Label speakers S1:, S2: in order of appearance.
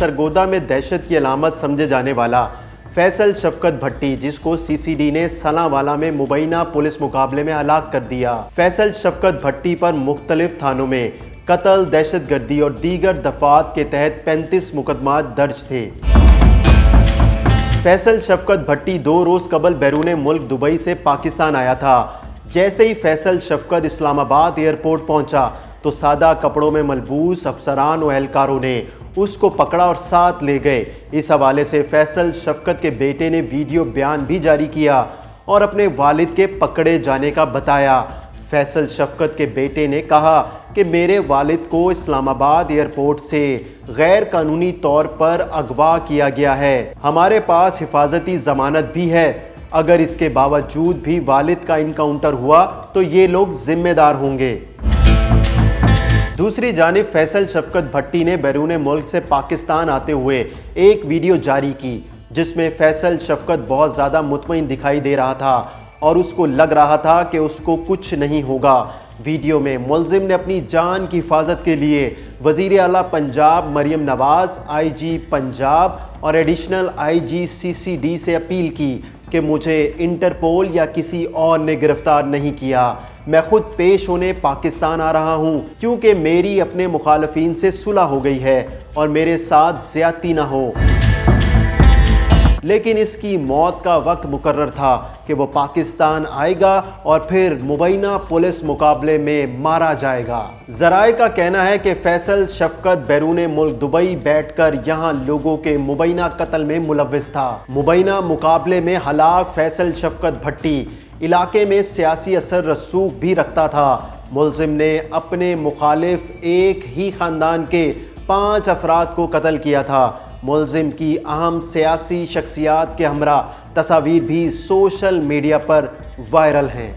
S1: सरगोदा में दहशत की अलामत समझे जाने वाला फैसल शफकत भट्टी, जिसको सीसीडी ने सनावाला में मुबैना पुलिस मुकाबले में हलाक कर दिया। फैसल शफकत भट्टी पर मुख्तलिफ थानों में कत्ल, दहशतगर्दी और दीगर दफात के तहत 35 मुकदमा दर्ज थे। फैसल शफकत भट्टी 2 रोज कबल बैरून मुल्क दुबई से पाकिस्तान आया था। जैसे ही फैसल शफकत इस्लामाबाद एयरपोर्ट पहुंचा तो सादा कपड़ों में मलबूस अफसरान और एहलकारों ने उसको पकड़ा और साथ ले गए। इस हवाले से फैसल शफकत के बेटे ने वीडियो बयान भी जारी किया और अपने वालिद के पकड़े जाने का बताया। फैसल शफकत के बेटे ने कहा कि मेरे वालिद को इस्लामाबाद एयरपोर्ट से गैर कानूनी तौर पर अगवा किया गया है। हमारे पास हिफाजती जमानत भी है। अगर इसके बावजूद भी वालिद का इनकाउंटर हुआ तो ये लोग जिम्मेदार होंगे। दूसरी जानिब फैसल शफकत भट्टी ने बैरून मुल्क से पाकिस्तान आते हुए एक वीडियो जारी की, जिसमें फैसल शफकत बहुत ज़्यादा मुतमईन दिखाई दे रहा था और उसको लग रहा था कि उसको कुछ नहीं होगा। वीडियो में मुलजिम ने अपनी जान की हिफाजत के लिए वज़ीर आला पंजाब मरियम नवाज, आईजी पंजाब और एडिशनल आईजी सीसीडी से अपील की कि मुझे इंटरपोल या किसी और ने गिरफ्तार नहीं किया। मैं खुद पेश होने पाकिस्तान आ रहा हूं क्योंकि मेरी अपने मुखालफिन से सुलह हो गई है और मेरे साथ ज्यादती ना हो। लेकिन इसकी मौत का वक्त मुकर्रर था कि वो पाकिस्तान आएगा और फिर मुबैना पुलिस मुकाबले में मारा जाएगा। जराए का कहना है कि फैसल शफकत बैरून मुल्क दुबई बैठकर यहाँ लोगों के मुबैना कत्ल में मुलव्विस था। मुबैना मुकाबले में हलाक फैसल शफकत भट्टी इलाके में सियासी असर रसूख भी रखता था। मुलजिम ने अपने मुखालिफ एक ही खानदान के 5 अफराद को कत्ल किया था। मुलजिम की अहम सियासी शख्सियात के हमरा तस्वीर भी सोशल मीडिया पर वायरल हैं।